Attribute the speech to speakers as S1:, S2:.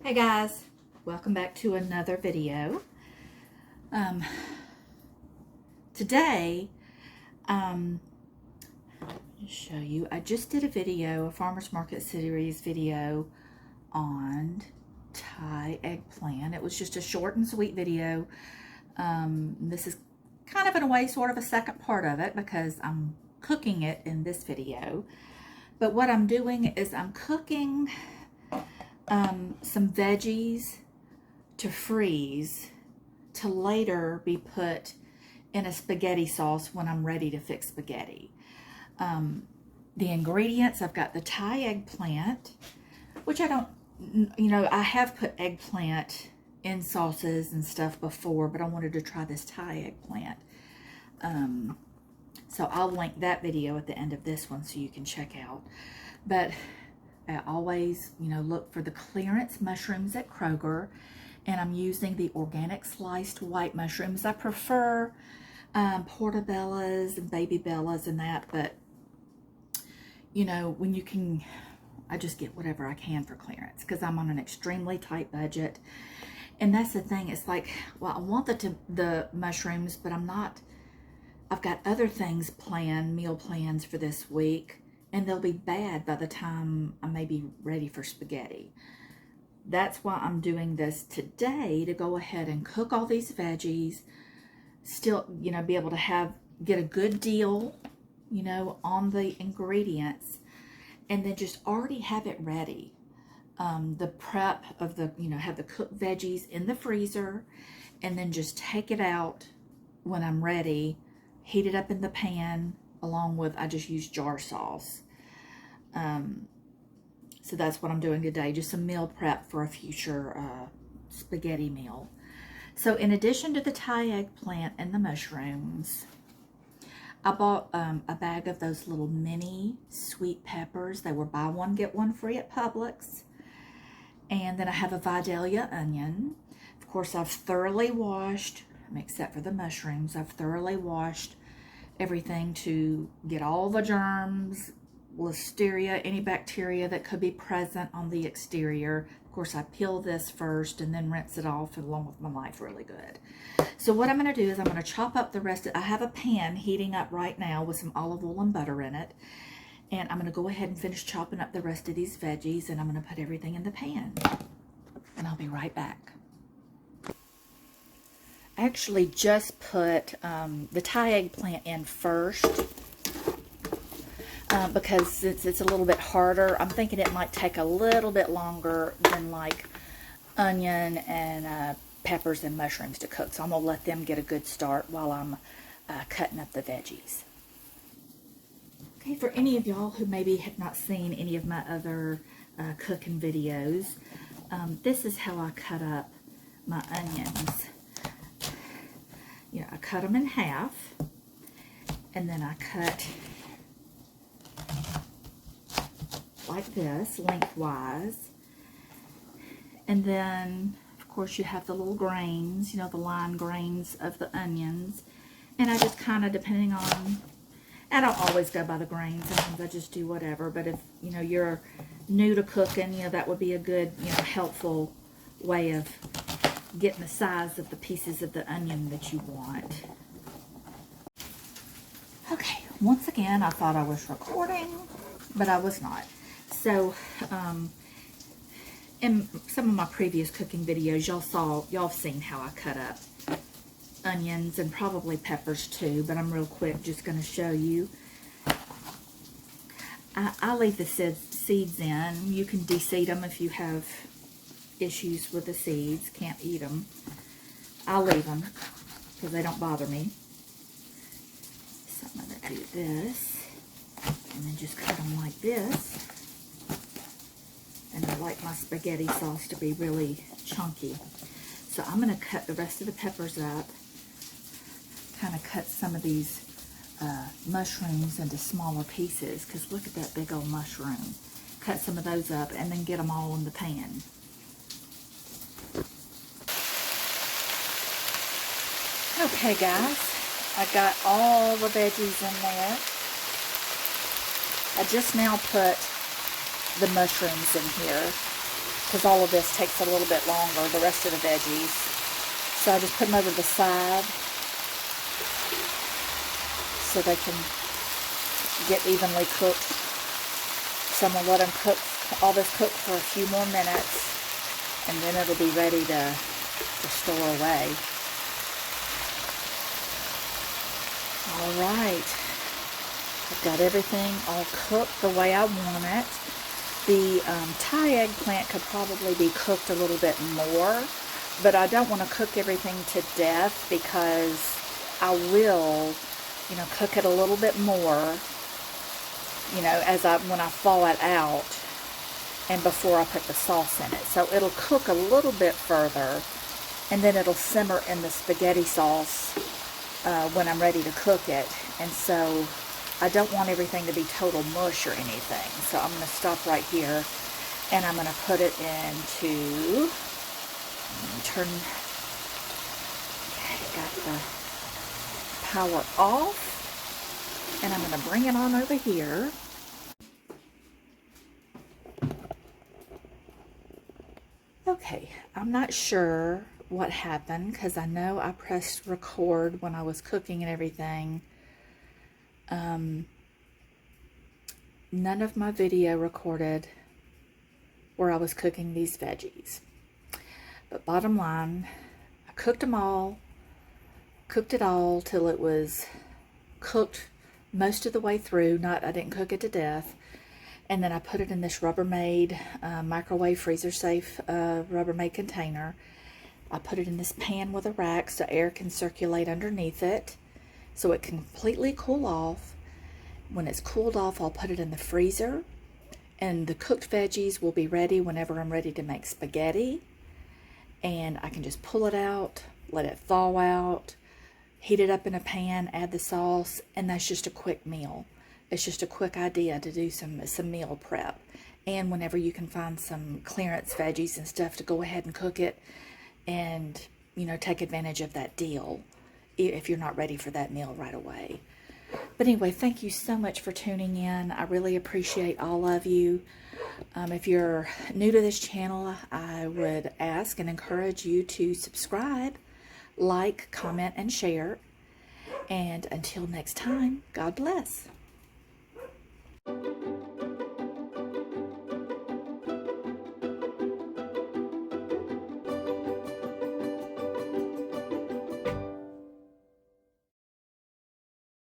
S1: Hey guys, welcome back to another video. Today, I'll show you, I just did a farmer's market series video on Thai eggplant. It was just a short and sweet video. This is kind of in a way sort of a second part of it because I'm cooking it in this video. But what I'm doing is I'm cooking some veggies to freeze to later be put in a spaghetti sauce when I'm ready to fix spaghetti. The ingredients, I've got the Thai eggplant, which I don't, I have put eggplant in sauces and stuff before, but I wanted to try this Thai eggplant. So I'll link that video at the end of this one so you can check out. But I always, look for the clearance mushrooms at Kroger, and I'm using the organic sliced white mushrooms. I prefer portobellas and baby bellas and that, but when you can, I just get whatever I can for clearance because I'm on an extremely tight budget. And that's the thing, it's like, well, I want the mushrooms, but I've got other things planned, meal plans for this week, and they'll be bad by the time I may be ready for spaghetti. That's why I'm doing this today, to go ahead and cook all these veggies, still, be able to get a good deal, on the ingredients, and then just already have it ready. The prep of have the cooked veggies in the freezer, and then just take it out when I'm ready, heat it up in the pan, along with, I just use jar sauce. So that's what I'm doing today, just some meal prep for a future spaghetti meal. So in addition to the Thai eggplant and the mushrooms, I bought a bag of those little mini sweet peppers. They were buy one, get one free at Publix. And then I have a Vidalia onion. Of course, I've thoroughly washed, except for the mushrooms, I've thoroughly washed everything to get all the germs, listeria, any bacteria that could be present on the exterior. Of course, I peel this first and then rinse it off along with my knife really good. So what I'm going to do is I'm going to chop up the rest I have a pan heating up right now with some olive oil and butter in it. And I'm going to go ahead and finish chopping up the rest of these veggies, and I'm going to put everything in the pan. And I'll be right back. I actually just put the Thai eggplant in first because it's a little bit harder. I'm thinking it might take a little bit longer than like onion and peppers and mushrooms to cook. So I'm going to let them get a good start while I'm cutting up the veggies. Okay, for any of y'all who maybe have not seen any of my other cooking videos, this is how I cut up my onions. I cut them in half, and then I cut like this, lengthwise. And then, of course, you have the little grains, the line grains of the onions. And I just kind of, depending on, I don't always go by the grains. Sometimes I just do whatever. But if, you're new to cooking, that would be a good, helpful way of getting the size of the pieces of the onion that you want. Okay, once again, I thought I was recording, but I was not. So, in some of my previous cooking videos, y'all have seen how I cut up onions and probably peppers too, but I'm real quick just going to show you. I leave the seeds in. You can de-seed them if you have issues with the seeds, can't eat them. I'll leave them because they don't bother me. So I'm going to do this and then just cut them like this. And I like my spaghetti sauce to be really chunky. So I'm going to cut the rest of the peppers up, kind of cut some of these mushrooms into smaller pieces, because look at that big old mushroom. Cut some of those up and then get them all in the pan. Okay guys, I got all the veggies in there. I just now put the mushrooms in here. because all of this takes a little bit longer, the rest of the veggies. So I just put them over the side so they can get evenly cooked. So I'm going to let them cook, all this cook for a few more minutes, and then it'll be ready to store away. Alright, I've got everything all cooked the way I want it. The Thai eggplant could probably be cooked a little bit more, but I don't want to cook everything to death because I will, you know, cook it a little bit more, you know, when I thaw it out and before I put the sauce in it. So it'll cook a little bit further, and then it'll simmer in the spaghetti sauce when I'm ready to cook it. And so I don't want everything to be total mush or anything. So I'm going to stop right here, and I'm going to put it into, got the power off, and I'm going to bring it on over here. Okay, I'm not sure what happened because I know I pressed record when I was cooking and everything. None of my video recorded where I was cooking these veggies. But bottom line, I cooked them all, cooked it all till it was cooked most of the way through. I didn't cook it to death. And then I put it in this Rubbermaid, microwave freezer safe Rubbermaid container. I put it in this pan with a rack so air can circulate underneath it so it can completely cool off. When it's cooled off, I'll put it in the freezer, and the cooked veggies will be ready whenever I'm ready to make spaghetti. And I can just pull it out, let it thaw out, heat it up in a pan, add the sauce, and that's just a quick meal. It's just a quick idea to do some meal prep. And whenever you can find some clearance veggies and stuff, to go ahead and cook it and, you know, take advantage of that deal if you're not ready for that meal right away. But anyway, thank you so much for tuning in. I really appreciate all of you. If you're new to this channel, I would ask and encourage you to subscribe, like, comment, and share. And until next time, God bless.